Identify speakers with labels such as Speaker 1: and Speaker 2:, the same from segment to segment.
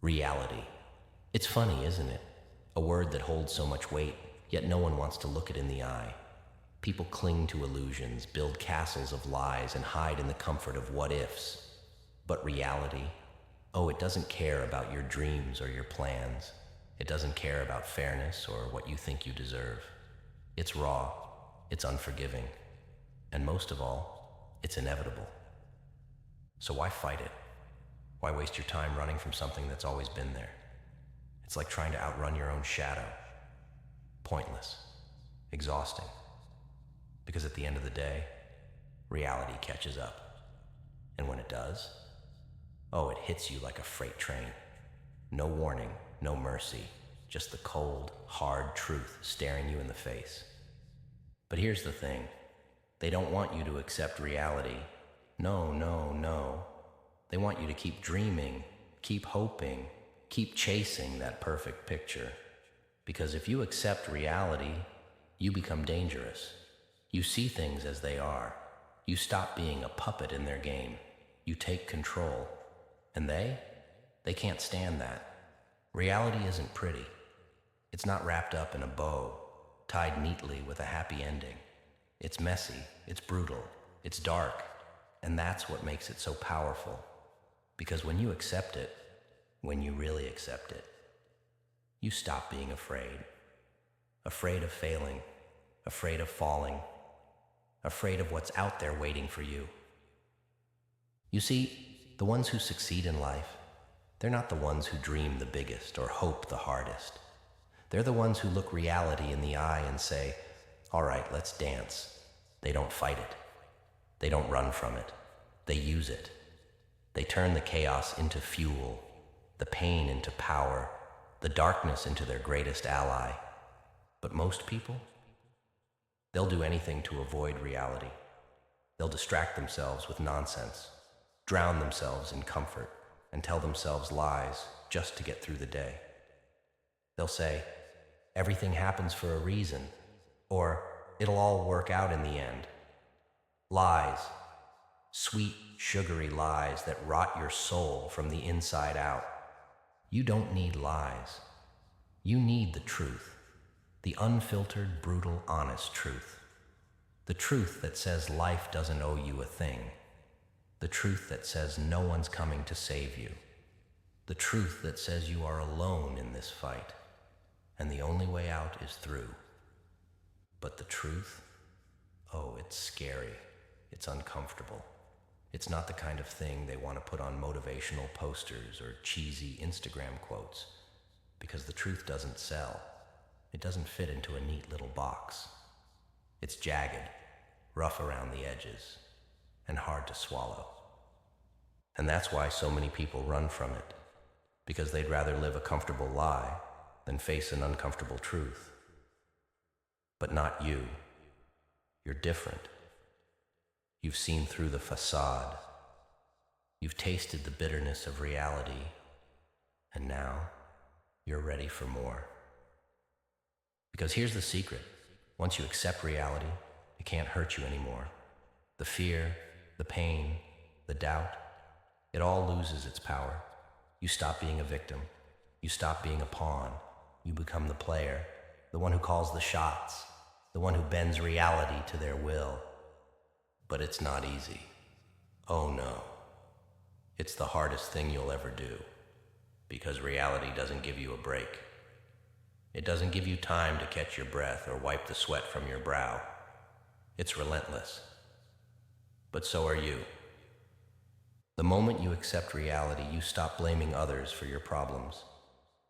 Speaker 1: Reality. It's funny, isn't it? A word that holds so much weight, yet no one wants to look it in the eye. People cling to illusions, build castles of lies, and hide in the comfort of what-ifs. But reality? Oh, it doesn't care about your dreams or your plans. It doesn't care about fairness or what you think you deserve. It's raw, it's unforgiving, and most of all, it's inevitable. So why fight it? Why waste your time running from something that's always been there? It's like trying to outrun your own shadow. Pointless, exhausting. Because at the end of the day, reality catches up. And when it does, oh, it hits you like a freight train. No warning, no mercy, just the cold, hard truth staring you in the face. But here's the thing, they don't want you to accept reality. No, no, no. They want you to keep dreaming, keep hoping, keep chasing that perfect picture. Because if you accept reality, you become dangerous. You see things as they are. You stop being a puppet in their game. You take control. And they can't stand that. Reality isn't pretty. It's not wrapped up in a bow, tied neatly with a happy ending. It's messy, it's brutal, it's dark, and that's what makes it so powerful. Because when you accept it, when you really accept it, you stop being afraid. Afraid of failing, afraid of falling, afraid of what's out there waiting for you. You see, the ones who succeed in life, they're not the ones who dream the biggest or hope the hardest. They're the ones who look reality in the eye and say, all right, let's dance. They don't fight it. They don't run from it. They use it. They turn the chaos into fuel, the pain into power, the darkness into their greatest ally. But most people, they'll do anything to avoid reality. They'll distract themselves with nonsense, drown themselves in comfort, and tell themselves lies just to get through the day. They'll say, everything happens for a reason, or it'll all work out in the end. Lies, sweet, sugary lies that rot your soul from the inside out. You don't need lies. You need the truth, the unfiltered, brutal, honest truth. The truth that says life doesn't owe you a thing. The truth that says no one's coming to save you. The truth that says you are alone in this fight, and the only way out is through. But the truth, oh, it's scary. It's uncomfortable. It's not the kind of thing they want to put on motivational posters or cheesy Instagram quotes, because the truth doesn't sell. It doesn't fit into a neat little box. It's jagged, rough around the edges, and hard to swallow. And that's why so many people run from it, because they'd rather live a comfortable lie than face an uncomfortable truth. But not you. You're different. You've seen through the facade. You've tasted the bitterness of reality, and now you're ready for more. Because here's the secret. Once you accept reality, it can't hurt you anymore. The fear, the pain, the doubt, it all loses its power. You stop being a victim. You stop being a pawn. You become the player, the one who calls the shots, the one who bends reality to their will. But it's not easy. Oh no. It's the hardest thing you'll ever do, because reality doesn't give you a break. It doesn't give you time to catch your breath or wipe the sweat from your brow. It's relentless. But so are you. The moment you accept reality, you stop blaming others for your problems.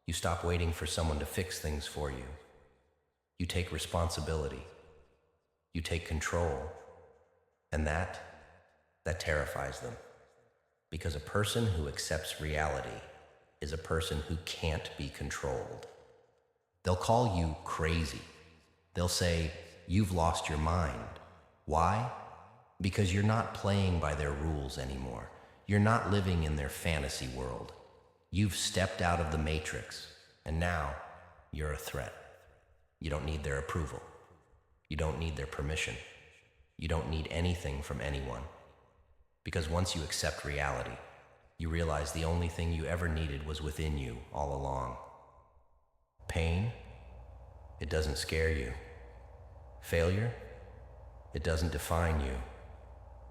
Speaker 1: You stop waiting for someone to fix things for you. You take responsibility. You take control. And that terrifies them. Because a person who accepts reality is a person who can't be controlled. They'll call you crazy. They'll say, you've lost your mind. Why? Because you're not playing by their rules anymore. You're not living in their fantasy world. You've stepped out of the matrix, and now you're a threat. You don't need their approval. You don't need their permission. You don't need anything from anyone. Because once you accept reality, You realize the only thing you ever needed was within you all along. Pain? It doesn't scare you. Failure? It doesn't define you.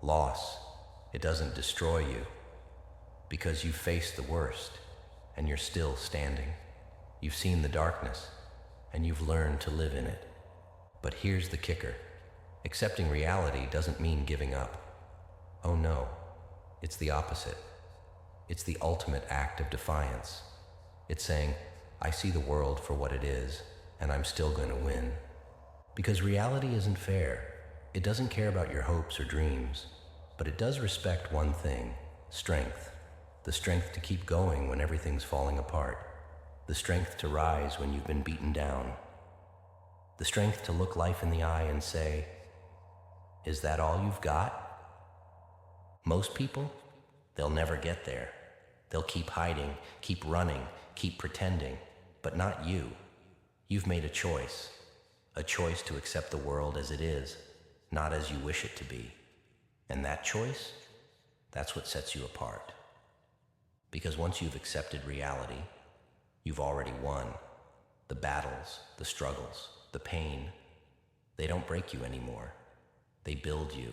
Speaker 1: Loss? It doesn't destroy you. Because you've faced the worst, and you're still standing. You've seen the darkness, and you've learned to live in it. But here's the kicker. Accepting reality doesn't mean giving up. Oh no, it's the opposite. It's the ultimate act of defiance. It's saying, I see the world for what it is, and I'm still going to win. Because reality isn't fair. It doesn't care about your hopes or dreams, but it does respect one thing, strength. The strength to keep going when everything's falling apart. The strength to rise when you've been beaten down. The strength to look life in the eye and say, is that all you've got? Most people, they'll never get there. They'll keep hiding, keep running, keep pretending, but not you. You've made a choice to accept the world as it is, not as you wish it to be. And that choice, that's what sets you apart. Because once you've accepted reality, you've already won. The battles, the struggles, the pain, they don't break you anymore. They build you.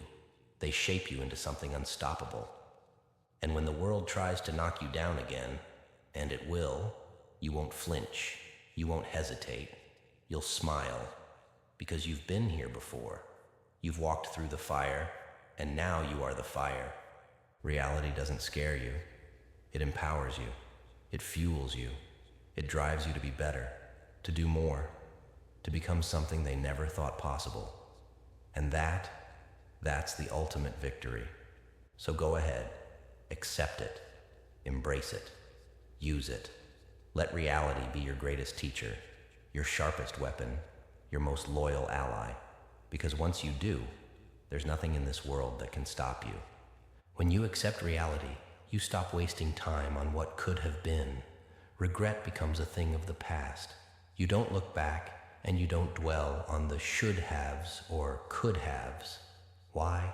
Speaker 1: They shape you into something unstoppable. And when the world tries to knock you down again, and it will, you won't flinch. You won't hesitate. You'll smile, because you've been here before. You've walked through the fire, and now you are the fire. Reality doesn't scare you. It empowers you. It fuels you. It drives you to be better, to do more, to become something they never thought possible. And that's the ultimate victory. So go ahead, accept it, embrace it, use it. Let reality be your greatest teacher, your sharpest weapon, your most loyal ally. Because once you do, there's nothing in this world that can stop you. When you accept reality, you stop wasting time on what could have been. Regret becomes a thing of the past. You don't look back, and you don't dwell on the should-haves or could-haves. Why?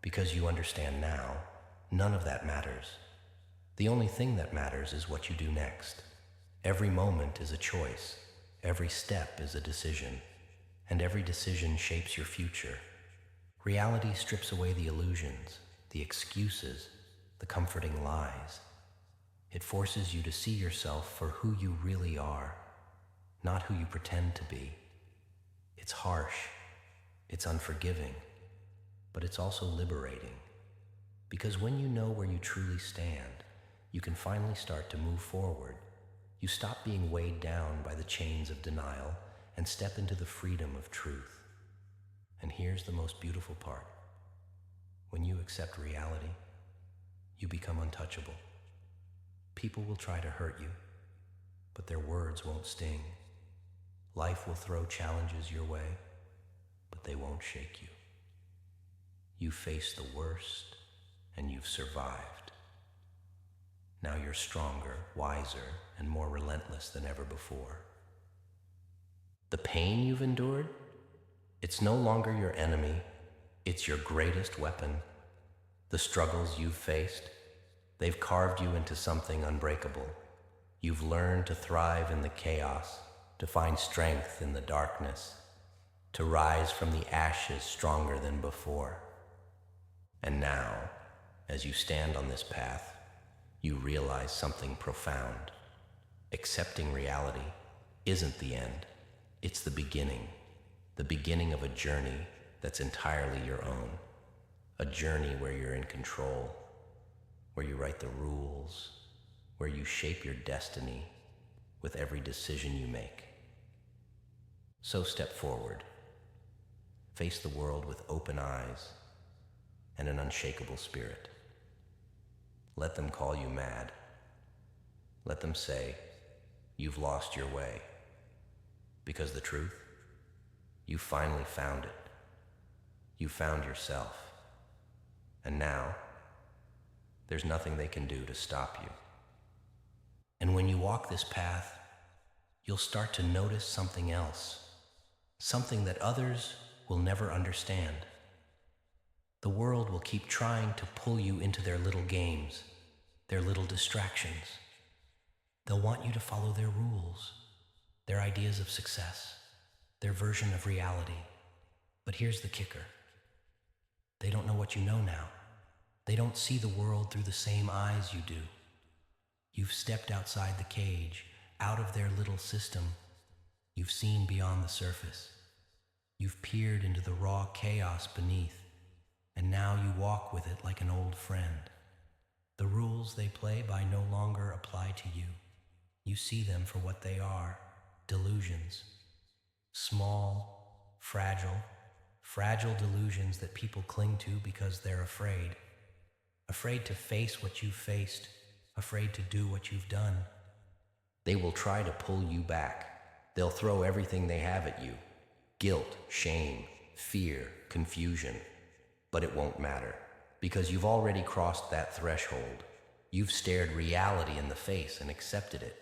Speaker 1: Because you understand now, none of that matters. The only thing that matters is what you do next. Every moment is a choice. Every step is a decision. And every decision shapes your future. Reality strips away the illusions, the excuses, the comforting lies. It forces you to see yourself for who you really are, not who you pretend to be. It's harsh, it's unforgiving, but it's also liberating. Because when you know where you truly stand, you can finally start to move forward. You stop being weighed down by the chains of denial and step into the freedom of truth. And here's the most beautiful part. When you accept reality, you become untouchable. People will try to hurt you, but their words won't sting. Life will throw challenges your way, but they won't shake you. You face the worst, and you've survived. Now you're stronger, wiser, and more relentless than ever before. The pain you've endured, it's no longer your enemy, it's your greatest weapon. The struggles you've faced, they've carved you into something unbreakable. You've learned to thrive in the chaos, to find strength in the darkness, to rise from the ashes stronger than before. And now, as you stand on this path, you realize something profound. Accepting reality isn't the end, it's the beginning of a journey that's entirely your own. A journey where you're in control, where you write the rules, where you shape your destiny with every decision you make. So step forward. Face the world with open eyes and an unshakable spirit. Let them call you mad. Let them say, you've lost your way. Because the truth, you finally found it. You found yourself. And now, there's nothing they can do to stop you. And when you walk this path, you'll start to notice something else, something that others will never understand. The world will keep trying to pull you into their little games, They're little distractions. They'll want you to follow their rules, their ideas of success, their version of reality. But here's the kicker. They don't know what you know now. They don't see the world through the same eyes you do. You've stepped outside the cage, out of their little system. You've seen beyond the surface. You've peered into the raw chaos beneath, and now you walk with it like an old friend. The rules they play by no longer apply to you. You see them for what they are, delusions. Small, fragile delusions that people cling to because they're afraid. Afraid to face what you've faced, afraid to do what you've done. They will try to pull you back. They'll throw everything they have at you. Guilt, shame, fear, confusion. But it won't matter, because you've already crossed that threshold. You've stared reality in the face and accepted it.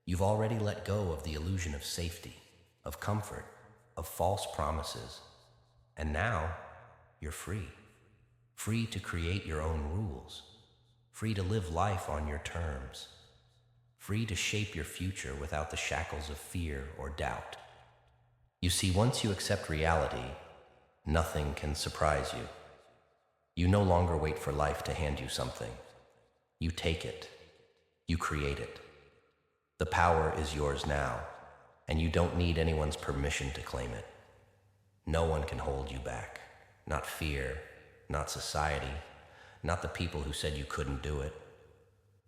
Speaker 1: You've already let go of the illusion of safety, of comfort, of false promises. And now, you're free. Free to create your own rules. Free to live life on your terms. Free to shape your future without the shackles of fear or doubt. You see, once you accept reality, nothing can surprise you. You no longer wait for life to hand you something. You take it. You create it. The power is yours now, and you don't need anyone's permission to claim it. No one can hold you back. Not fear, not society, not the people who said you couldn't do it.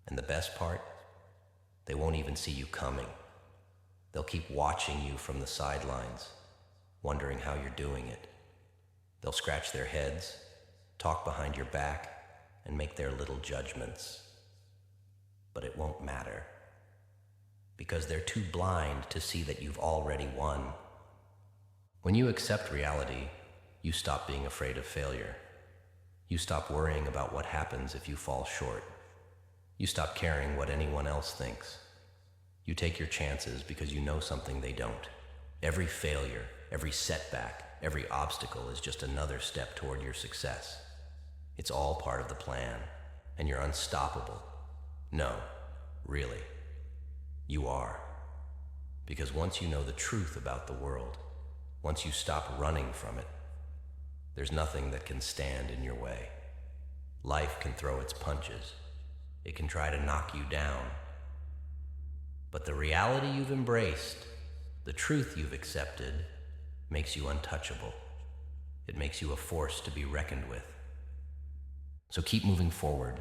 Speaker 1: And the best part? They won't even see you coming. They'll keep watching you from the sidelines, wondering how you're doing it. They'll scratch their heads, talk behind your back, and make their little judgments. But it won't matter, because they're too blind to see that you've already won. When you accept reality, you stop being afraid of failure. You stop worrying about what happens if you fall short. You stop caring what anyone else thinks. You take your chances because you know something they don't. Every failure, every setback, every obstacle is just another step toward your success. It's all part of the plan, and you're unstoppable. No, really, you are. Because once you know the truth about the world, once you stop running from it, there's nothing that can stand in your way. Life can throw its punches. It can try to knock you down. But the reality you've embraced, the truth you've accepted, makes you untouchable. It makes you a force to be reckoned with. So keep moving forward.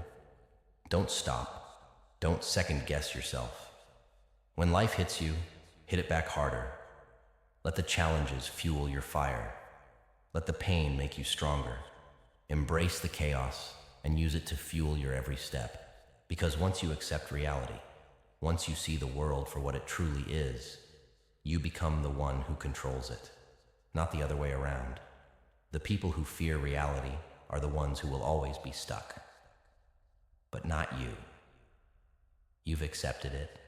Speaker 1: Don't stop. Don't second guess yourself. When life hits you, hit it back harder. Let the challenges fuel your fire. Let the pain make you stronger. Embrace the chaos and use it to fuel your every step. Because once you accept reality, once you see the world for what it truly is, you become the one who controls it, not the other way around. The people who fear reality are the ones who will always be stuck. But not you. You've accepted it,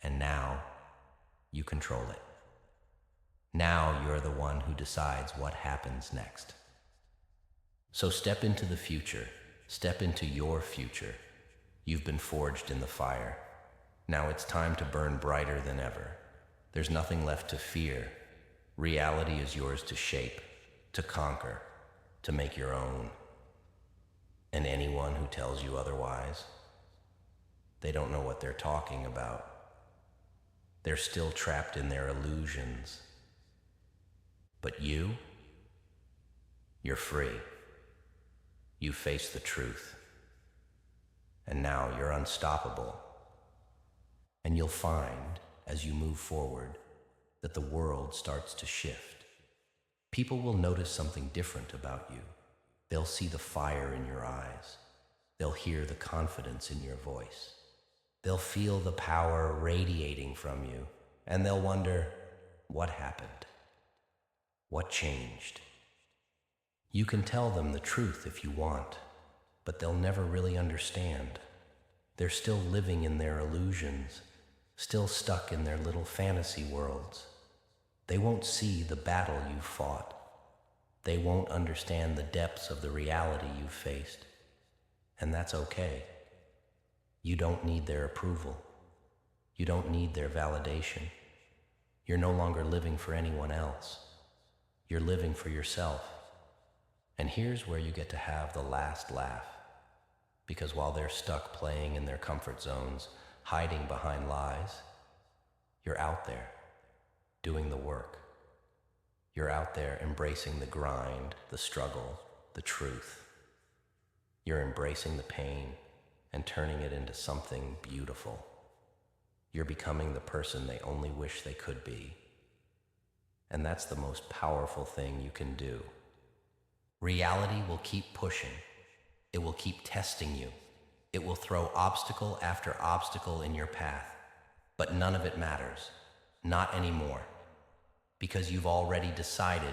Speaker 1: and now you control it. Now you're the one who decides what happens next. So step into the future. Step into your future. You've been forged in the fire. Now it's time to burn brighter than ever. There's nothing left to fear. Reality is yours to shape, to conquer, to make your own. And anyone who tells you otherwise, they don't know what they're talking about. They're still trapped in their illusions. But you're free. You face the truth. And now you're unstoppable. And you'll find, as you move forward, that the world starts to shift. People will notice something different about you. They'll see the fire in your eyes. They'll hear the confidence in your voice. They'll feel the power radiating from you, and they'll wonder, what happened? What changed? You can tell them the truth if you want, but they'll never really understand. They're still living in their illusions, still stuck in their little fantasy worlds. They won't see the battle you've fought. They won't understand the depths of the reality you've faced. And that's okay, You don't need their approval. You don't need their validation. You're no longer living for anyone else. You're living for yourself. And here's where you get to have the last laugh. Because while they're stuck playing in their comfort zones, hiding behind lies, you're out there, doing the work. You're out there embracing the grind, the struggle, the truth. You're embracing the pain and turning it into something beautiful. You're becoming the person they only wish they could be. And that's the most powerful thing you can do. Reality will keep pushing. It will keep testing you. It will throw obstacle after obstacle in your path. But none of it matters. Not anymore. Because you've already decided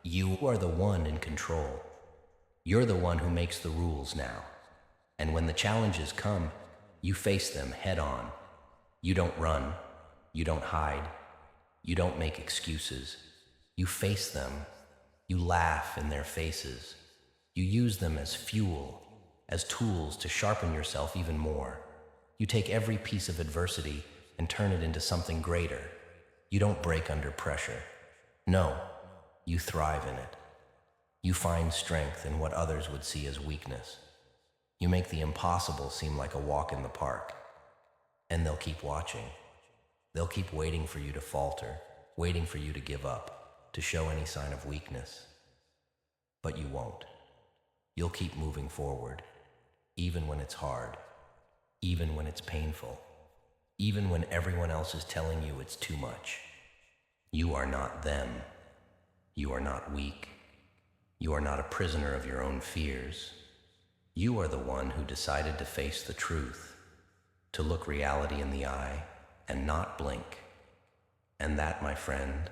Speaker 1: you are the one in control. You're the one who makes the rules now. And when the challenges come, you face them head on. You don't run. You don't hide. You don't make excuses. You face them. You laugh in their faces. You use them as fuel, as tools to sharpen yourself even more. You take every piece of adversity and turn it into something greater. You don't break under pressure. No, you thrive in it. You find strength in what others would see as weakness. You make the impossible seem like a walk in the park. And they'll keep watching. They'll keep waiting for you to falter, waiting for you to give up, to show any sign of weakness. But you won't. You'll keep moving forward, even when it's hard, even when it's painful, even when everyone else is telling you it's too much. You are not them. You are not weak. You are not a prisoner of your own fears. You are the one who decided to face the truth, to look reality in the eye and not blink. And that, my friend,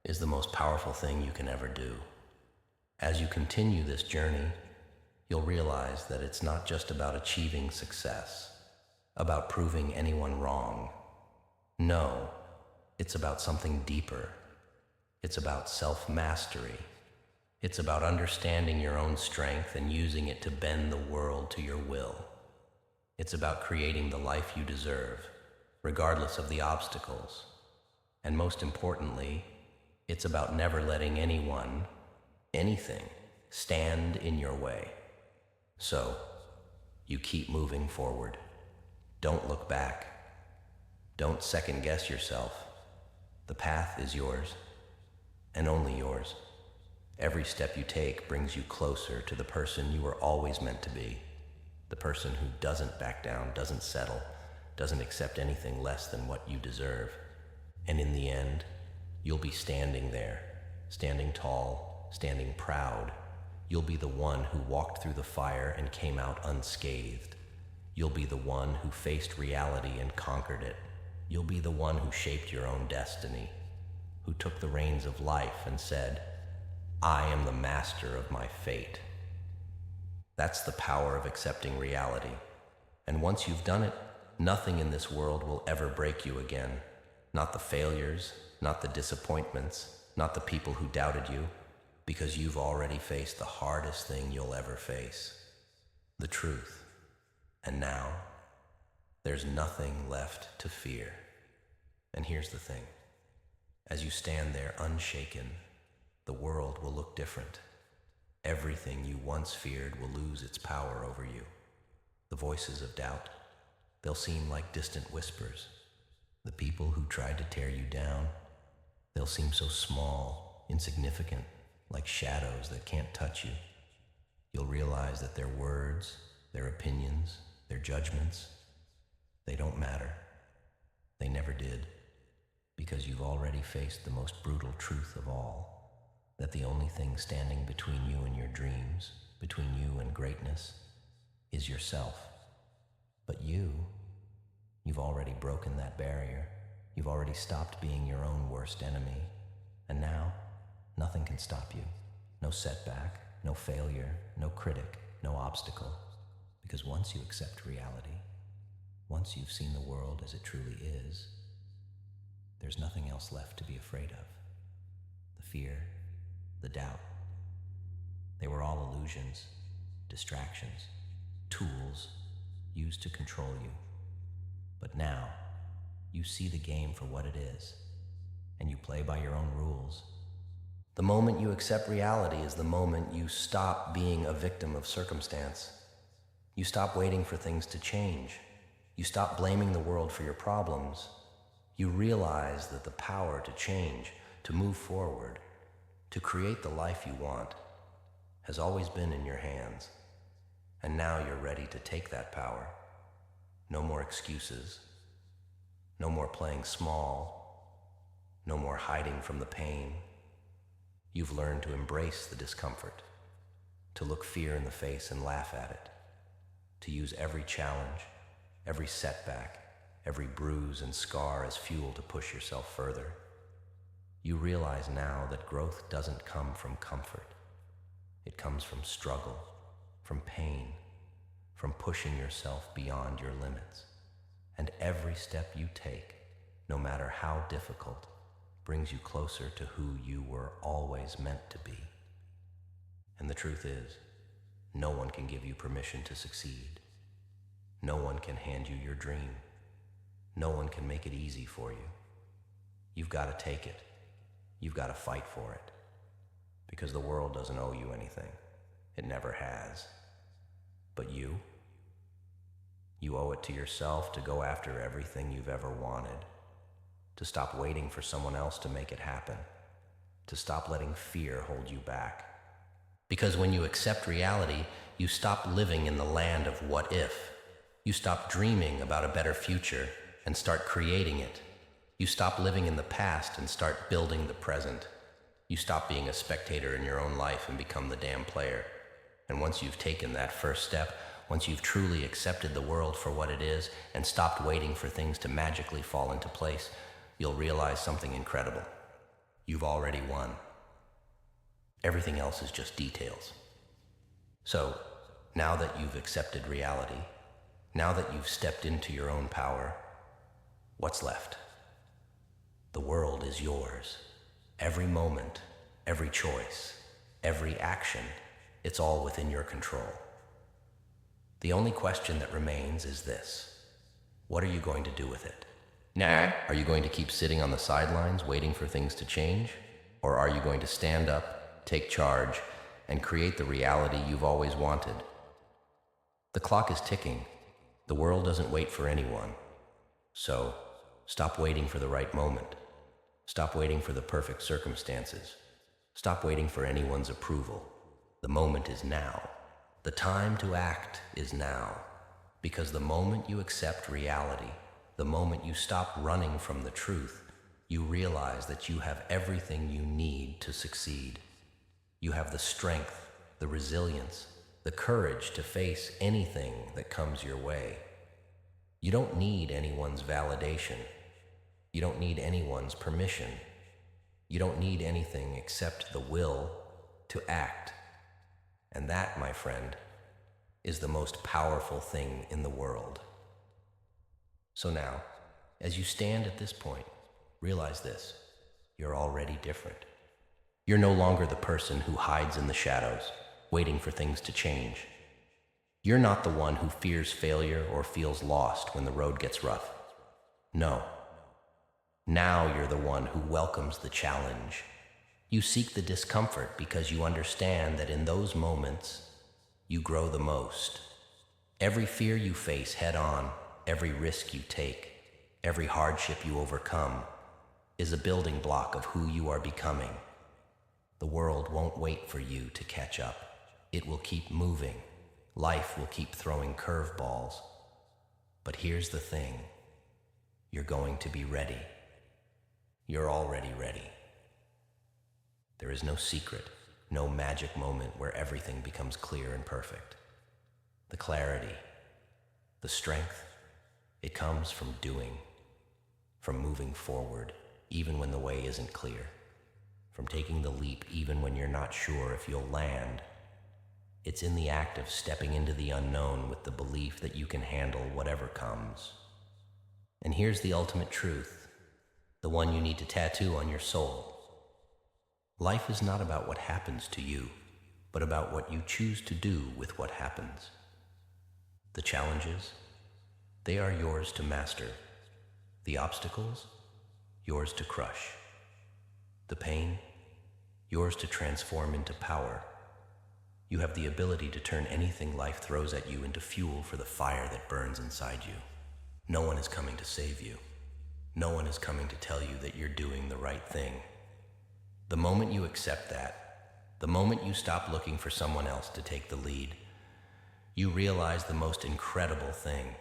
Speaker 1: is the most powerful thing you can ever do. As you continue this journey, you'll realize that it's not just about achieving success, about proving anyone wrong. No, it's about something deeper. It's about self-mastery. It's about understanding your own strength and using it to bend the world to your will. It's about creating the life you deserve, regardless of the obstacles. And most importantly, it's about never letting anyone, anything, stand in your way. So, you keep moving forward. Don't look back. Don't second guess yourself. The path is yours, and only yours. Every step you take brings you closer to the person you were always meant to be. The person who doesn't back down, doesn't settle, doesn't accept anything less than what you deserve. And in the end, you'll be standing there, standing tall, standing proud. You'll be the one who walked through the fire and came out unscathed. You'll be the one who faced reality and conquered it. You'll be the one who shaped your own destiny, who took the reins of life and said, I am the master of my fate. That's the power of accepting reality. And once you've done it, nothing in this world will ever break you again. Not the failures, not the disappointments, not the people who doubted you, because you've already faced the hardest thing you'll ever face, the truth. And now, there's nothing left to fear. And here's the thing. As you stand there unshaken, the world will look different. Everything you once feared will lose its power over you. The voices of doubt, they'll seem like distant whispers. The people who tried to tear you down, they'll seem so small, insignificant, like shadows that can't touch you. You'll realize that their words, their opinions, their judgments, they don't matter. They never did, because you've already faced the most brutal truth of all, that the only thing standing between you and your dreams, between you and greatness, is yourself. But you've already broken that barrier. You've already stopped being your own worst enemy. And now, nothing can stop you. No setback, no failure, no critic, no obstacle. Because once you accept reality, once you've seen the world as it truly is, there's nothing else left to be afraid of. The fear, the doubt, they were all illusions, distractions, tools used to control you. But now, you see the game for what it is, and you play by your own rules. The moment you accept reality is the moment you stop being a victim of circumstance. You stop waiting for things to change. You stop blaming the world for your problems. You realize that the power to change, to move forward, to create the life you want, has always been in your hands. And now you're ready to take that power. No more excuses. No more playing small. No more hiding from the pain. You've learned to embrace the discomfort, to look fear in the face and laugh at it, to use every challenge, every setback, every bruise and scar as fuel to push yourself further. You realize now that growth doesn't come from comfort. It comes from struggle, from pain, from pushing yourself beyond your limits. And every step you take, no matter how difficult, brings you closer to who you were always meant to be. And the truth is, no one can give you permission to succeed. No one can hand you your dream. No one can make it easy for you. You've got to take it. You've got to fight for it. Because the world doesn't owe you anything. It never has. But you owe it to yourself to go after everything you've ever wanted. To stop waiting for someone else to make it happen. To stop letting fear hold you back. Because when you accept reality, you stop living in the land of what if. You stop dreaming about a better future and start creating it. You stop living in the past and start building the present. You stop being a spectator in your own life and become the damn player. And once you've taken that first step, once you've truly accepted the world for what it is and stopped waiting for things to magically fall into place, you'll realize something incredible. You've already won. Everything else is just details. So, now that you've accepted reality, now that you've stepped into your own power, what's left? The world is yours. Every moment, every choice, every action, it's all within your control. The only question that remains is this: what are you going to do with it? Are you going to keep sitting on the sidelines waiting for things to change? Or are you going to stand up, take charge, and create the reality you've always wanted? The clock is ticking. The world doesn't wait for anyone. So, stop waiting for the right moment. Stop waiting for the perfect circumstances. Stop waiting for anyone's approval. The moment is now. The time to act is now. Because the moment you accept reality, the moment you stop running from the truth, you realize that you have everything you need to succeed. You have the strength, the resilience, the courage to face anything that comes your way. You don't need anyone's validation. You don't need anyone's permission. You don't need anything except the will to act. And that, my friend, is the most powerful thing in the world. So now, as you stand at this point, realize this: you're already different. You're no longer the person who hides in the shadows, waiting for things to change. You're not the one who fears failure or feels lost when the road gets rough. No. Now you're the one who welcomes the challenge. You seek the discomfort because you understand that in those moments, you grow the most. Every fear you face head on, every risk you take, every hardship you overcome, is a building block of who you are becoming. The world won't wait for you to catch up. It will keep moving. Life will keep throwing curveballs. But here's the thing: you're going to be ready. You're already ready. There is no secret, no magic moment where everything becomes clear and perfect. The clarity, the strength, it comes from doing, from moving forward even when the way isn't clear, from taking the leap even when you're not sure if you'll land. It's in the act of stepping into the unknown with the belief that you can handle whatever comes. And here's the ultimate truth, the one you need to tattoo on your soul. Life is not about what happens to you, but about what you choose to do with what happens. The challenges, they are yours to master. The obstacles, yours to crush. The pain, yours to transform into power. You have the ability to turn anything life throws at you into fuel for the fire that burns inside you. No one is coming to save you. No one is coming to tell you that you're doing the right thing. The moment you accept that, the moment you stop looking for someone else to take the lead, you realize the most incredible thing.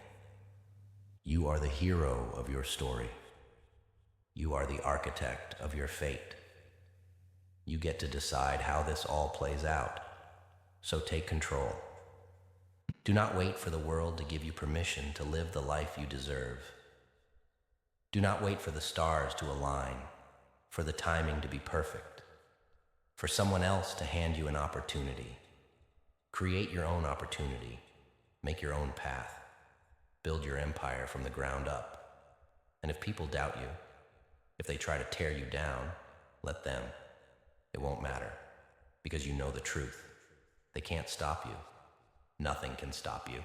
Speaker 1: You are the hero of your story. You are the architect of your fate. You get to decide how this all plays out. So take control. Do not wait for the world to give you permission to live the life you deserve. Do not wait for the stars to align, for the timing to be perfect, for someone else to hand you an opportunity. Create your own opportunity. Make your own path. Build your empire from the ground up. And if people doubt you, if they try to tear you down, let them. It won't matter, because you know the truth. They can't stop you. Nothing can stop you.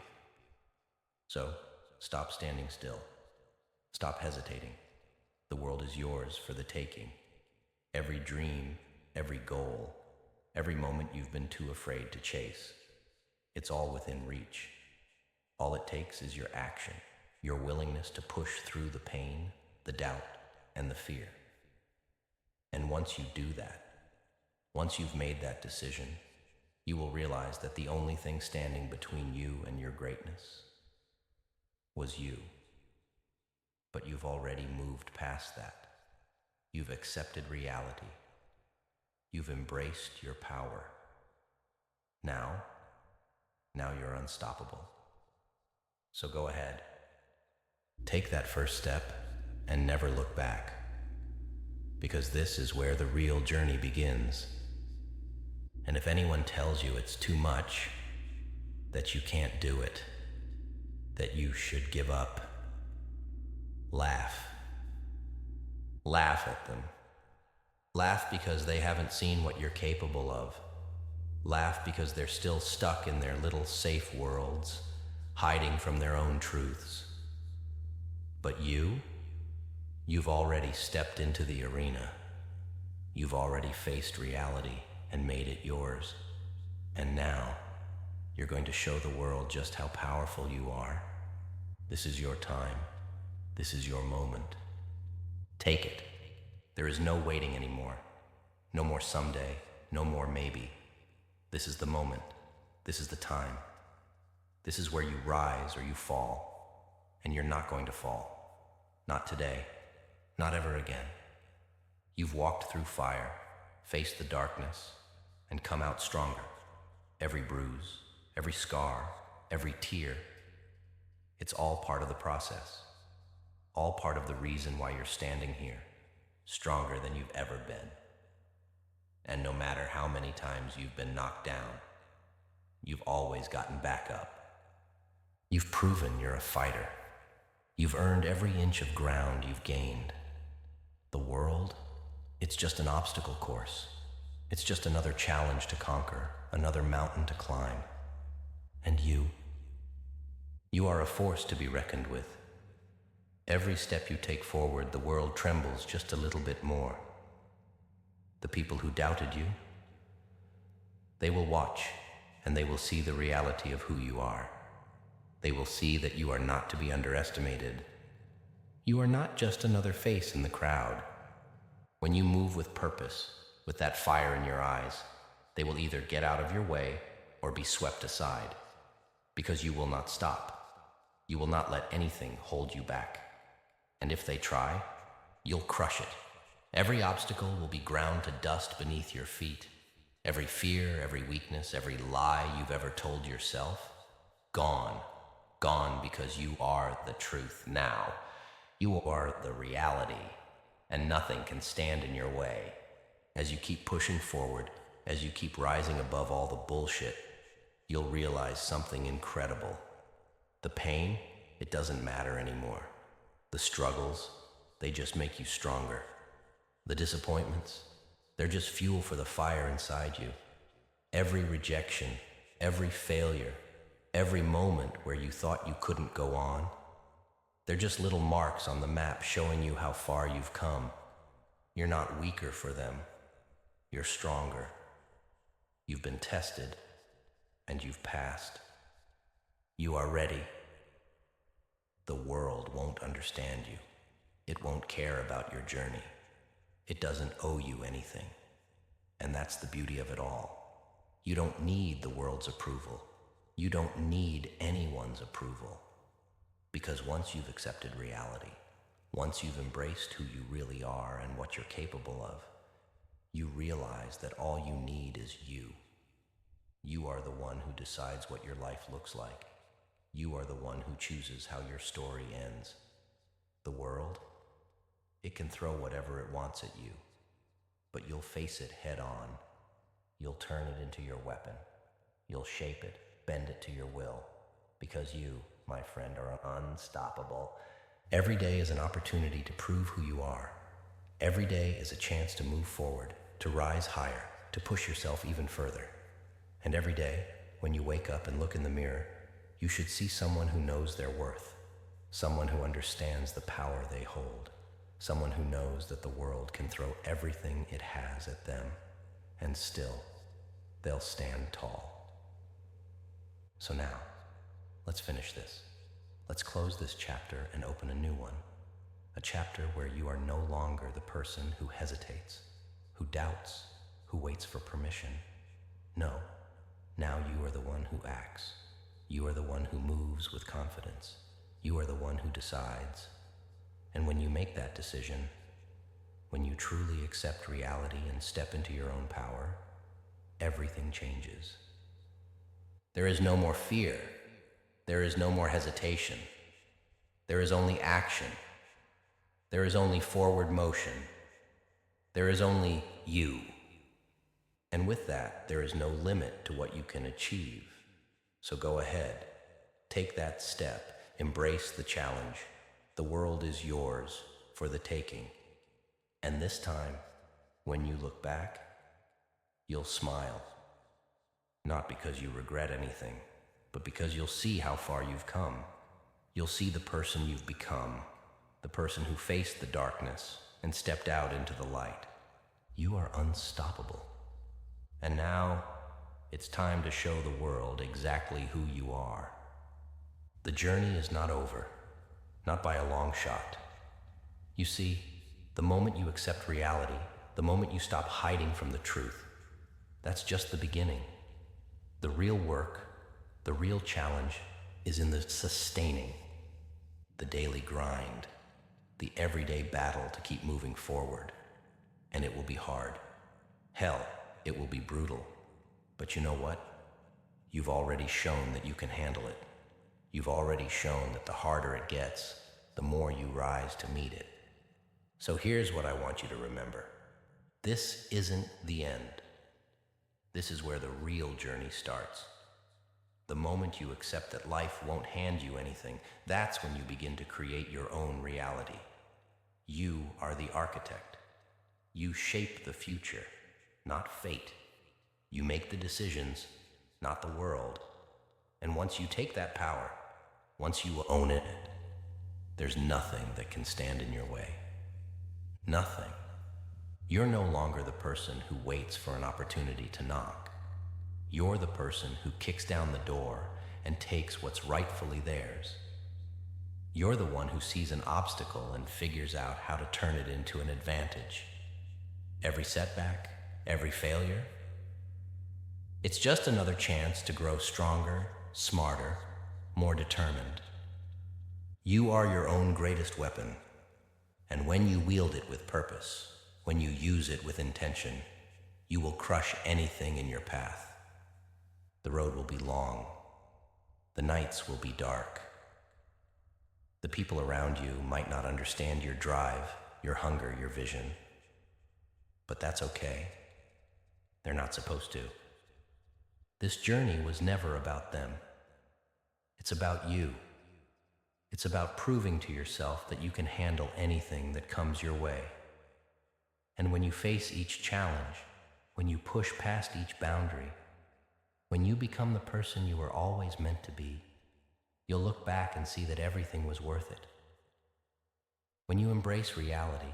Speaker 1: So, stop standing still. Stop hesitating. The world is yours for the taking. Every dream, every goal, every moment you've been too afraid to chase. It's all within reach. All it takes is your action, your willingness to push through the pain, the doubt, and the fear. And once you do that, once you've made that decision, you will realize that the only thing standing between you and your greatness was you. But you've already moved past that. You've accepted reality. You've embraced your power. Now you're unstoppable. So go ahead. Take that first step and never look back. Because this is where the real journey begins. And if anyone tells you it's too much, that you can't do it, that you should give up, laugh. Laugh at them. Laugh because they haven't seen what you're capable of. Laugh because they're still stuck in their little safe worlds, hiding from their own truths. But you've already stepped into the arena. You've already faced reality and made it yours. And now, you're going to show the world just how powerful you are. This is your time. This is your moment. Take it. There is no waiting anymore. No more someday. No more maybe. This is the moment. This is the time. This is where you rise or you fall. And you're not going to fall. Not today. Not ever again. You've walked through fire, faced the darkness, and come out stronger. Every bruise, every scar, every tear, it's all part of the process. All part of the reason why you're standing here, stronger than you've ever been. And no matter how many times you've been knocked down, you've always gotten back up. You've proven you're a fighter. You've earned every inch of ground you've gained. The world, it's just an obstacle course. It's just another challenge to conquer, another mountain to climb. And you are a force to be reckoned with. Every step you take forward, the world trembles just a little bit more. The people who doubted you, they will watch and they will see the reality of who you are. They will see that you are not to be underestimated. You are not just another face in the crowd. When you move with purpose, with that fire in your eyes, they will either get out of your way or be swept aside, because you will not stop. You will not let anything hold you back. And if they try, you'll crush it. Every obstacle will be ground to dust beneath your feet. Every fear, every weakness, every lie you've ever told yourself, gone. Gone because you are the truth now. You are the reality, and nothing can stand in your way. As you keep pushing forward, as you keep rising above all the bullshit, you'll realize something incredible. The pain, it doesn't matter anymore. The struggles, they just make you stronger. The disappointments, they're just fuel for the fire inside you. Every rejection, every failure, Every moment where you thought you couldn't go on, they're just little marks on the map showing you how far you've come. You're not weaker for them. You're stronger. You've been tested, and you've passed. You are ready. The world won't understand you. It won't care about your journey. It doesn't owe you anything. And that's the beauty of it all. You don't need the world's approval. You don't need anyone's approval. Because once you've accepted reality, once you've embraced who you really are and what you're capable of, you realize that all you need is you. You are the one who decides what your life looks like. You are the one who chooses how your story ends. The world, it can throw whatever it wants at you, but you'll face it head on. You'll turn it into your weapon. You'll shape it, bend it to your will, because you, my friend, are unstoppable. Every day is an opportunity to prove who you are. Every day is a chance to move forward, to rise higher, to push yourself even further. And every day, when you wake up and look in the mirror, you should see someone who knows their worth, someone who understands the power they hold, someone who knows that the world can throw everything it has at them, and still, they'll stand tall. So now, let's finish this. Let's close this chapter and open a new one. A chapter where you are no longer the person who hesitates, who doubts, who waits for permission. No, now you are the one who acts. You are the one who moves with confidence. You are the one who decides. And when you make that decision, when you truly accept reality and step into your own power, everything changes. There is no more fear. There is no more hesitation. There is only action. There is only forward motion. There is only you. And with that, there is no limit to what you can achieve. So go ahead, take that step, embrace the challenge. The world is yours for the taking. And this time, when you look back, you'll smile. Not because you regret anything, but because you'll see how far you've come. You'll see the person you've become, the person who faced the darkness and stepped out into the light. You are unstoppable. And now, it's time to show the world exactly who you are. The journey is not over, not by a long shot. You see, the moment you accept reality, the moment you stop hiding from the truth, that's just the beginning. The real work, the real challenge is in the sustaining, the daily grind, the everyday battle to keep moving forward. And it will be hard. Hell, it will be brutal. But you know what? You've already shown that you can handle it. You've already shown that the harder it gets, the more you rise to meet it. So here's what I want you to remember. This isn't the end. This is where the real journey starts. The moment you accept that life won't hand you anything, that's when you begin to create your own reality. You are the architect. You shape the future, not fate. You make the decisions, not the world. And once you take that power, once you own it, there's nothing that can stand in your way. Nothing. You're no longer the person who waits for an opportunity to knock. You're the person who kicks down the door and takes what's rightfully theirs. You're the one who sees an obstacle and figures out how to turn it into an advantage. Every setback, every failure, it's just another chance to grow stronger, smarter, more determined. You are your own greatest weapon, and when you wield it with purpose, when you use it with intention, you will crush anything in your path. The road will be long. The nights will be dark. The people around you might not understand your drive, your hunger, your vision. But that's okay. They're not supposed to. This journey was never about them. It's about you. It's about proving to yourself that you can handle anything that comes your way. And when you face each challenge, when you push past each boundary, When you become the person you were always meant to be, you'll look back and see that everything was worth it. When you embrace reality,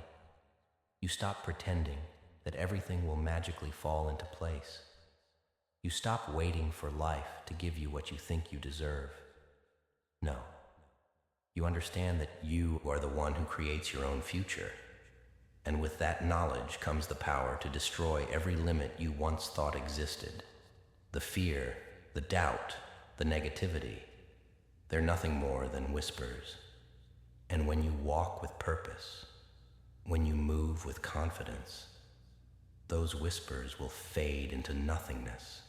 Speaker 1: you stop pretending that everything will magically fall into place. You stop waiting for life to give you what you think you deserve. No. You understand that you are the one who creates your own future. And with that knowledge comes the power to destroy every limit you once thought existed. The fear, the doubt, the negativity, they're nothing more than whispers. And when you walk with purpose, when you move with confidence, those whispers will fade into nothingness.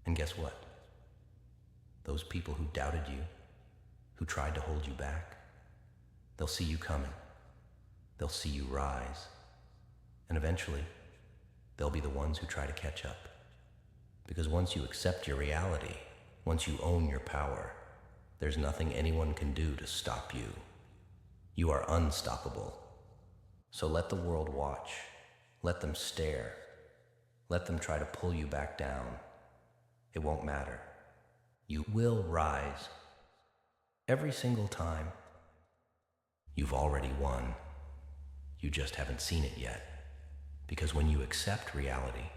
Speaker 1: And guess what? Those people who doubted you, who tried to hold you back, they'll see you coming. They'll see you rise. And eventually, they'll be the ones who try to catch up. Because once you accept your reality, once you own your power, there's nothing anyone can do to stop you. You are unstoppable. So let the world watch. Let them stare. Let them try to pull you back down. It won't matter. You will rise. Every single time. You've already won. You just haven't seen it yet. Because when you accept reality,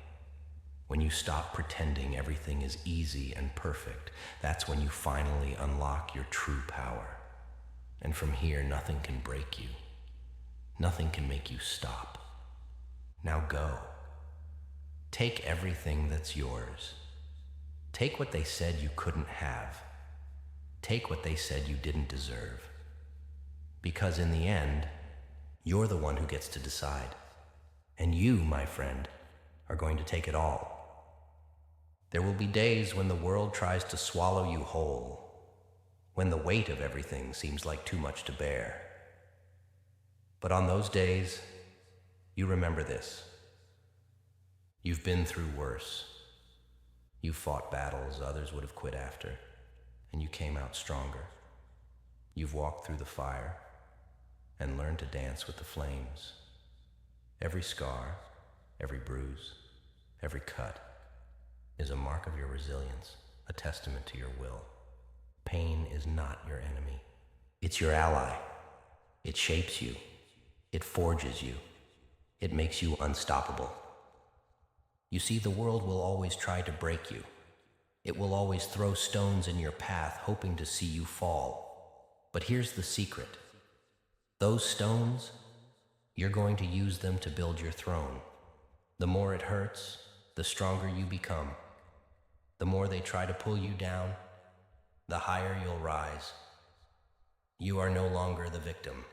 Speaker 1: when you stop pretending everything is easy and perfect, that's when you finally unlock your true power. And from here, nothing can break you. Nothing can make you stop. Now go. Take everything that's yours. Take what they said you couldn't have. Take what they said you didn't deserve. Because in the end, you're the one who gets to decide. And you, my friend, are going to take it all. There will be days when the world tries to swallow you whole, when the weight of everything seems like too much to bear. But on those days, you remember this. You've been through worse. You fought battles others would have quit after, and you came out stronger. You've walked through the fire and learned to dance with the flames. Every scar, every bruise, every cut is a mark of your resilience, a testament to your will. Pain is not your enemy. It's your ally. It shapes you. It forges you. It makes you unstoppable. You see, the world will always try to break you. It will always throw stones in your path, hoping to see you fall. But here's the secret. Those stones, you're going to use them to build your throne. The more it hurts, the stronger you become. The more they try to pull you down, the higher you'll rise. You are no longer the victim.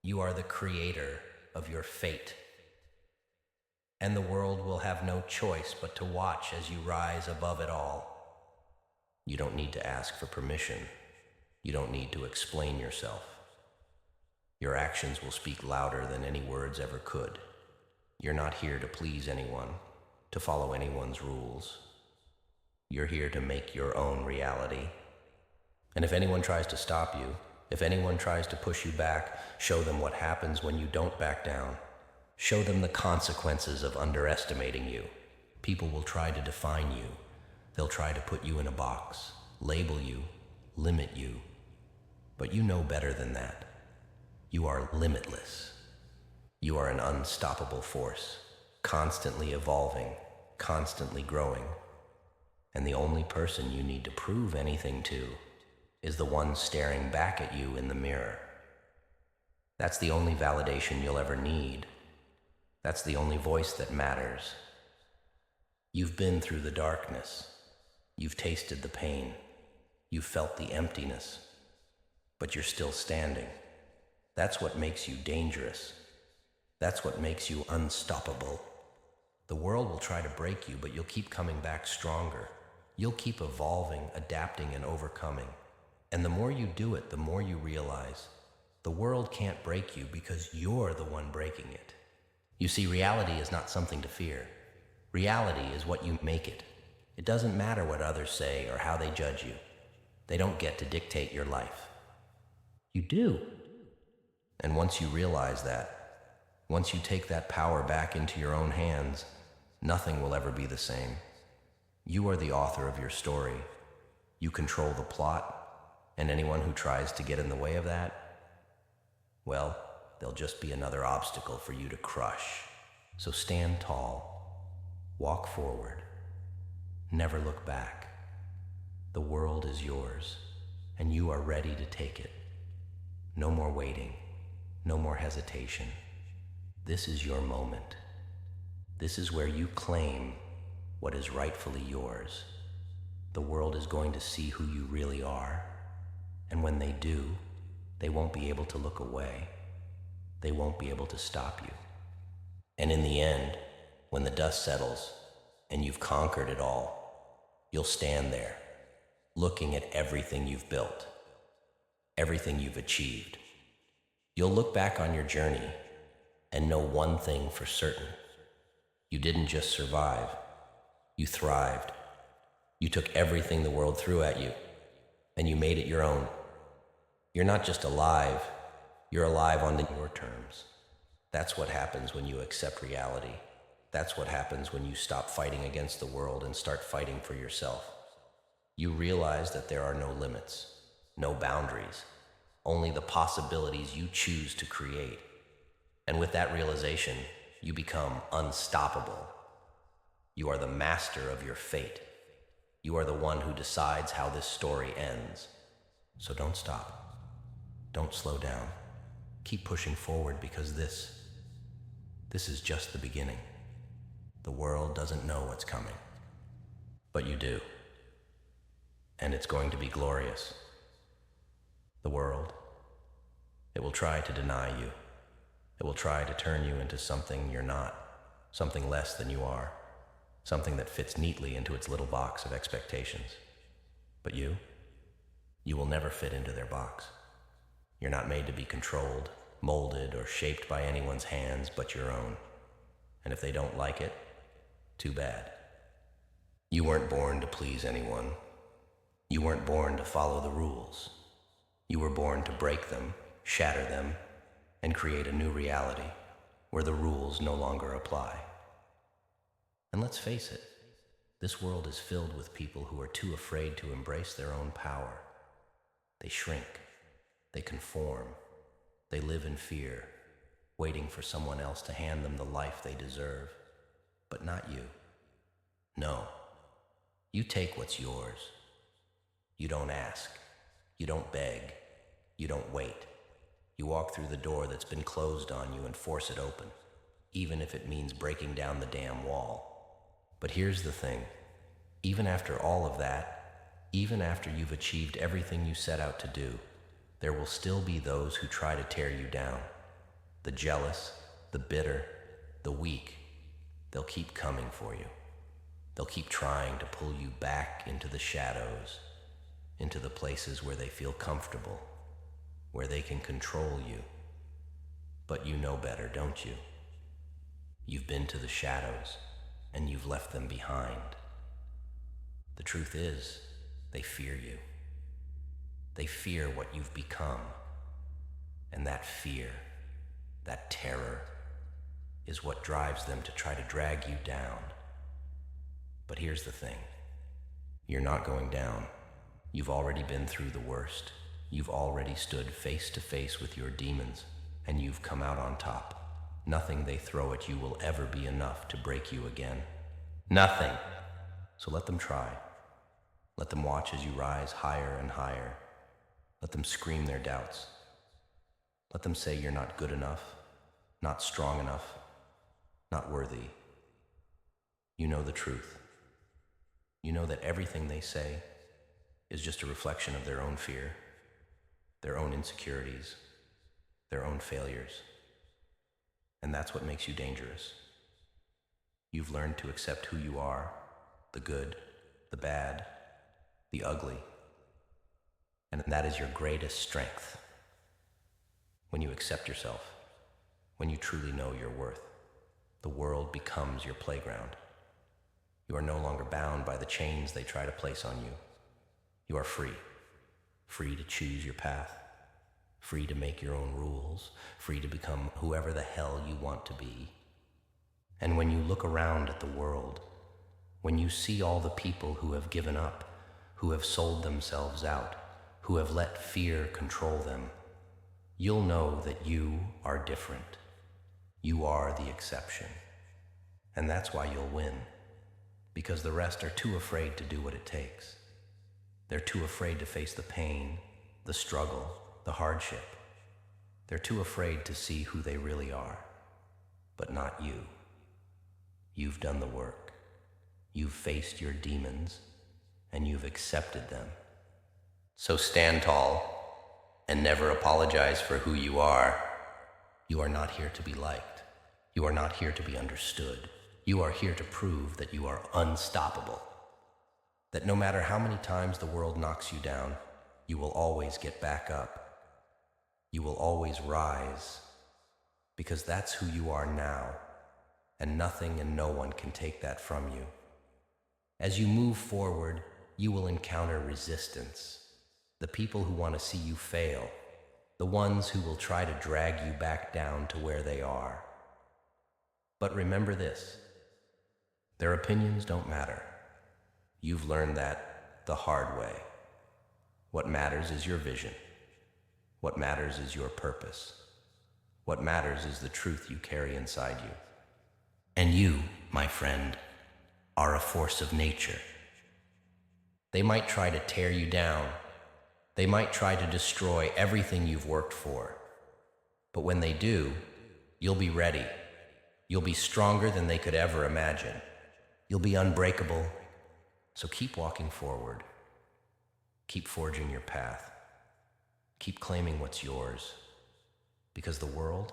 Speaker 1: You are the creator of your fate. And the world will have no choice but to watch as you rise above it all. You don't need to ask for permission. You don't need to explain yourself. Your actions will speak louder than any words ever could. You're not here to please anyone, to follow anyone's rules. You're here to make your own reality. And if anyone tries to stop you, if anyone tries to push you back, show them what happens when you don't back down. Show them the consequences of underestimating you. People will try to define you. They'll try to put you in a box, label you, limit you. But you know better than that. You are limitless. You are an unstoppable force, constantly evolving, constantly growing. And the only person you need to prove anything to is the one staring back at you in the mirror. That's the only validation you'll ever need. That's the only voice that matters. You've been through the darkness. You've tasted the pain. You've felt the emptiness. But you're still standing. That's what makes you dangerous. That's what makes you unstoppable. The world will try to break you, but you'll keep coming back stronger. You'll keep evolving, adapting, and overcoming. And the more you do it, the more you realize the world can't break you because you're the one breaking it. You see, reality is not something to fear. Reality is what you make it. It doesn't matter what others say or how they judge you. They don't get to dictate your life. You do. And once you realize that, once you take that power back into your own hands, nothing will ever be the same. You are the author of your story. You control the plot, and anyone who tries to get in the way of that, well, they'll just be another obstacle for you to crush. So stand tall, walk forward, never look back. The world is yours, and you are ready to take it. No more waiting, no more hesitation. This is your moment. This is where you claim what is rightfully yours. The world is going to see who you really are, and when they do, they won't be able to look away. They won't be able to stop you. And in the end, when the dust settles and you've conquered it all, you'll stand there, looking at everything you've built, everything you've achieved. You'll look back on your journey and know one thing for certain. You didn't just survive, you thrived. You took everything the world threw at you, and you made it your own. You're not just alive, you're alive on your terms. That's what happens when you accept reality. That's what happens when you stop fighting against the world and start fighting for yourself. You realize that there are no limits, no boundaries, only the possibilities you choose to create. And with that realization, you become unstoppable. You are the master of your fate. You are the one who decides how this story ends. So don't stop. Don't slow down. Keep pushing forward because this is just the beginning. The world doesn't know what's coming, but you do. And it's going to be glorious. The world, it will try to deny you. It will try to turn you into something you're not, something less than you are, something that fits neatly into its little box of expectations. But you will never fit into their box. You're not made to be controlled, molded, or shaped by anyone's hands but your own. And if they don't like it, too bad. You weren't born to please anyone. You weren't born to follow the rules. You were born to break them, shatter them, and create a new reality where the rules no longer apply. And let's face it, this world is filled with people who are too afraid to embrace their own power. They shrink, they conform, they live in fear, waiting for someone else to hand them the life they deserve. But not you. No, you take what's yours. You don't ask, you don't beg, you don't wait. You walk through the door that's been closed on you and force it open, even if it means breaking down the damn wall. But here's the thing, even after all of that, even after you've achieved everything you set out to do, there will still be those who try to tear you down. The jealous, the bitter, the weak, they'll keep coming for you. They'll keep trying to pull you back into the shadows, into the places where they feel comfortable, where they can control you. But you know better, don't you? You've been to the shadows, and you've left them behind. The truth is, they fear you. They fear what you've become. And that fear, that terror, is what drives them to try to drag you down. But here's the thing. You're not going down. You've already been through the worst. You've already stood face to face with your demons, and you've come out on top. Nothing they throw at you will ever be enough to break you again. Nothing. So let them try. Let them watch as you rise higher and higher. Let them scream their doubts. Let them say you're not good enough, not strong enough, not worthy. You know the truth. You know that everything they say is just a reflection of their own fear, their own insecurities, their own failures. And that's what makes you dangerous. You've learned to accept who you are, the good, the bad, the ugly. And that is your greatest strength. When you accept yourself, when you truly know your worth, the world becomes your playground. You are no longer bound by the chains they try to place on you. You are free, free to choose your path, free to make your own rules, free to become whoever the hell you want to be. And when you look around at the world, When you see all the people who have given up, who have sold themselves out, who have let fear control them, you'll know that you are different. You are the exception. And that's why you'll win. Because the rest are too afraid to do what it takes. They're too afraid to face the pain, the struggle, the hardship. They're too afraid to see who they really are. But not you. You've done the work. You've faced your demons, and you've accepted them. So stand tall and never apologize for who you are. You are not here to be liked. You are not here to be understood. You are here to prove that you are unstoppable. That no matter how many times the world knocks you down, you will always get back up. You will always rise, because that's who you are now, and nothing and no one can take that from you. As you move forward, you will encounter resistance. The people who want to see you fail, the ones who will try to drag you back down to where they are. But remember this, their opinions don't matter. You've learned that the hard way. What matters is your vision. What matters is your purpose. What matters is the truth you carry inside you. And you, my friend, are a force of nature. They might try to tear you down. They might try to destroy everything you've worked for. But when they do, you'll be ready. You'll be stronger than they could ever imagine. You'll be unbreakable. So keep walking forward. Keep forging your path. Keep claiming what's yours. Because the world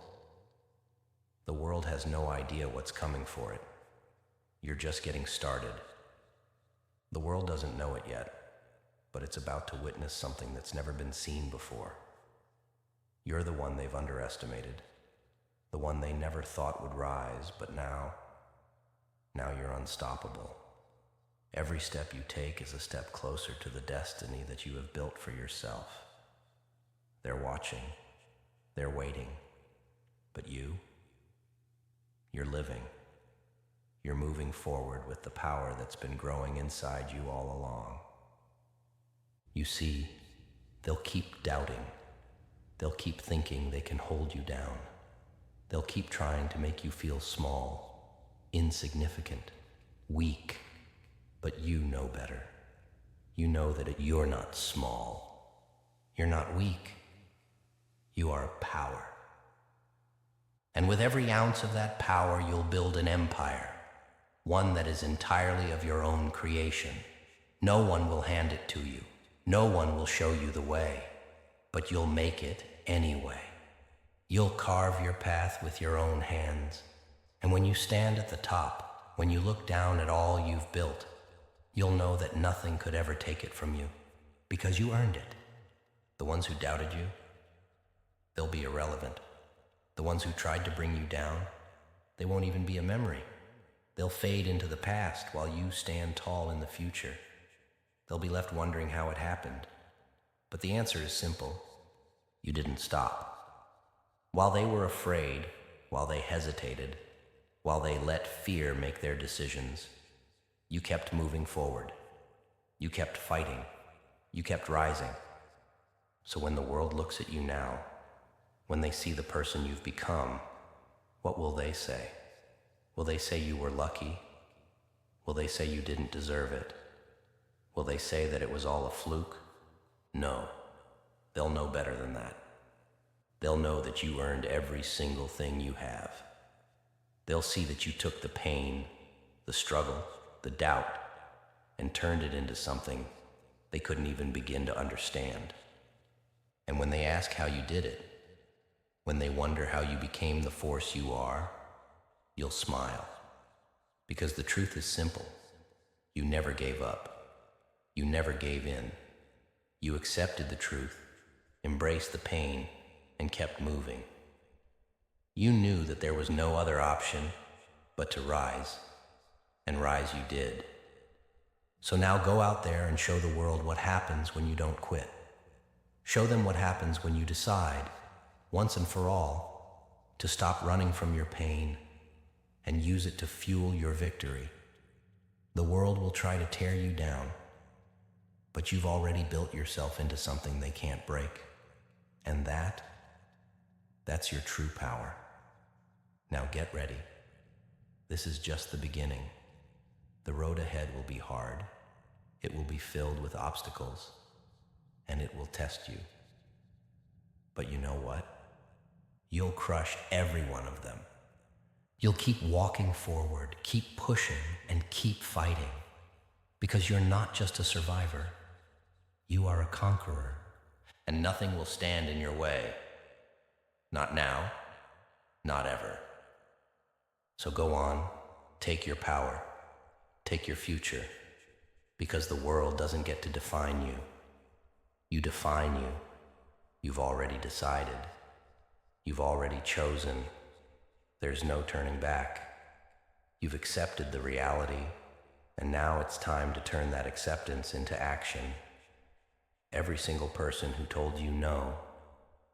Speaker 1: has no idea what's coming for it. You're just getting started. The world doesn't know it yet, but it's about to witness something that's never been seen before. You're the one they've underestimated, the one they never thought would rise, but now you're unstoppable. Every step you take is a step closer to the destiny that you have built for yourself. They're watching, they're waiting, but you're living. You're moving forward with the power that's been growing inside you all along. You see, they'll keep doubting. They'll keep thinking they can hold you down. They'll keep trying to make you feel small, insignificant, weak. But you know better. You know that you're not small. You're not weak. You are power. And with every ounce of that power, you'll build an empire. One that is entirely of your own creation. No one will hand it to you. No one will show you the way. But you'll make it anyway. You'll carve your path with your own hands. And when you stand at the top, when you look down at all you've built, you'll know that nothing could ever take it from you, because you earned it. The ones who doubted you, they'll be irrelevant. The ones who tried to bring you down, they won't even be a memory. They'll fade into the past while you stand tall in the future. They'll be left wondering how it happened. But the answer is simple. You didn't stop. While they were afraid, while they hesitated, while they let fear make their decisions, you kept moving forward. You kept fighting. You kept rising. So when the world looks at you now, when they see the person you've become, what will they say? Will they say you were lucky? Will they say you didn't deserve it? Will they say that it was all a fluke? No. They'll know better than that. They'll know that you earned every single thing you have. They'll see that you took the pain, the struggle, the doubt, and turned it into something they couldn't even begin to understand. And when they ask how you did it, when they wonder how you became the force you are, you'll smile. Because the truth is simple. You never gave up. You never gave in. You accepted the truth, embraced the pain, and kept moving. You knew that there was no other option but to rise, and rise you did. So now go out there and show the world what happens when you don't quit. Show them what happens when you decide, once and for all, to stop running from your pain and use it to fuel your victory. The world will try to tear you down, but you've already built yourself into something they can't break. And that's your true power. Now get ready. This is just the beginning. The road ahead will be hard. It will be filled with obstacles, and it will test you. But you know what? You'll crush every one of them. You'll keep walking forward, keep pushing, and keep fighting. Because you're not just a survivor. You are a conqueror. And nothing will stand in your way. Not now, not ever. So go on, take your power, take your future, because the world doesn't get to define you. You define you. You've already decided. You've already chosen. There's no turning back. You've accepted the reality, and now it's time to turn that acceptance into action. Every single person who told you no,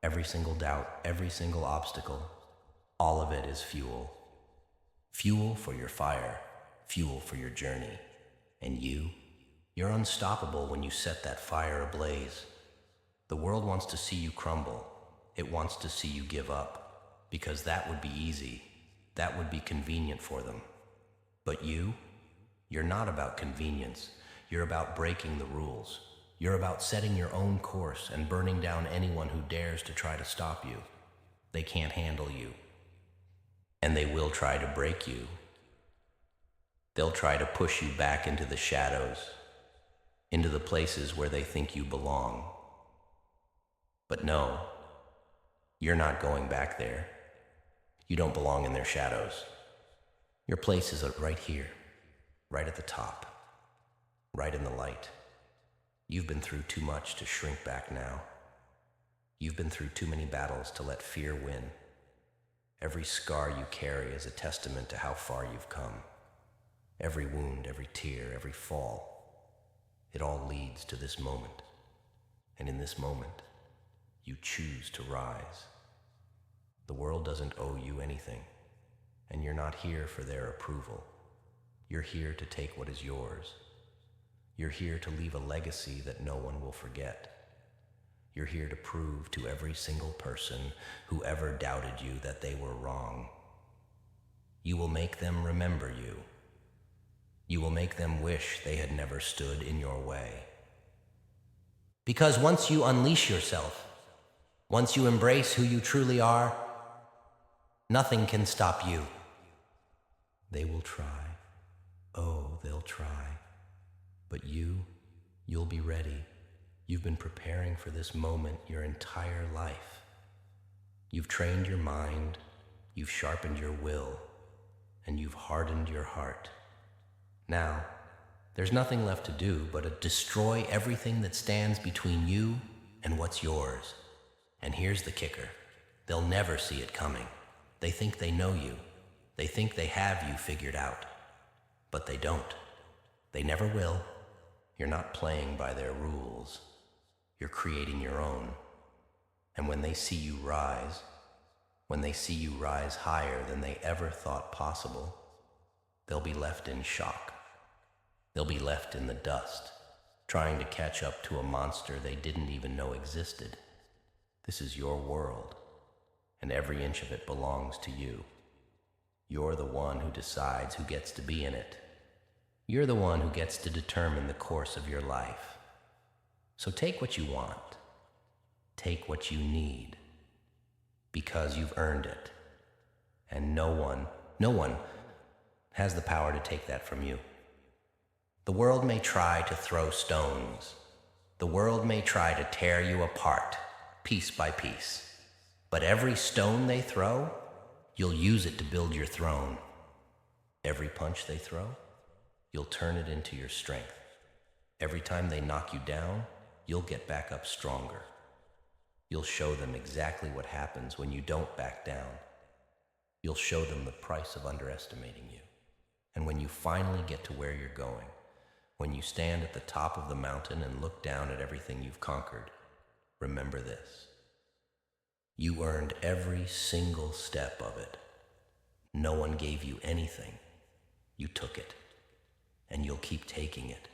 Speaker 1: every single doubt, every single obstacle, all of it is fuel. Fuel for your fire, fuel for your journey. And you're unstoppable when you set that fire ablaze. The world wants to see you crumble. It wants to see you give up, because that would be easy. That would be convenient for them. But you're not about convenience. You're about breaking the rules. You're about setting your own course and burning down anyone who dares to try to stop you. They can't handle you. And they will try to break you. They'll try to push you back into the shadows, into the places where they think you belong. But no, you're not going back there. You don't belong in their shadows. Your place is right here, right at the top, right in the light. You've been through too much to shrink back now. You've been through too many battles to let fear win. Every scar you carry is a testament to how far you've come. Every wound, every tear, every fall, it all leads to this moment. And in this moment, you choose to rise. The world doesn't owe you anything, and you're not here for their approval. You're here to take what is yours. You're here to leave a legacy that no one will forget. You're here to prove to every single person who ever doubted you that they were wrong. You will make them remember you. You will make them wish they had never stood in your way. Because once you unleash yourself, once you embrace who you truly are, nothing can stop you. They will try. Oh, they'll try. But you'll be ready. You've been preparing for this moment your entire life. You've trained your mind, you've sharpened your will, and you've hardened your heart. Now, there's nothing left to do but to destroy everything that stands between you and what's yours. And here's the kicker. They'll never see it coming. They think they know you. They think they have you figured out. But they don't. They never will. You're not playing by their rules. You're creating your own. And when they see you rise, when they see you rise higher than they ever thought possible, they'll be left in shock. They'll be left in the dust, trying to catch up to a monster they didn't even know existed. This is your world, and every inch of it belongs to you. You're the one who decides who gets to be in it. You're the one who gets to determine the course of your life. So take what you want. Take what you need. Because you've earned it. And no one has the power to take that from you. The world may try to throw stones. The world may try to tear you apart, piece by piece. But every stone they throw, you'll use it to build your throne. Every punch they throw, you'll turn it into your strength. Every time they knock you down, you'll get back up stronger. You'll show them exactly what happens when you don't back down. You'll show them the price of underestimating you. And when you finally get to where you're going, when you stand at the top of the mountain and look down at everything you've conquered, remember this. You earned every single step of it. No one gave you anything. You took it. and you'll keep taking it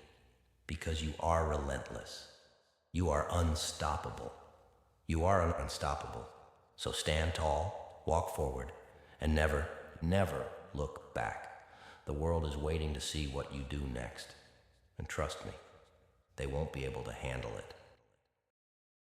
Speaker 1: because you are relentless. You are unstoppable. You are unstoppable. So stand tall, walk forward, and never, never look back. The world is waiting to see what you do next. And trust me, they won't be able to handle it.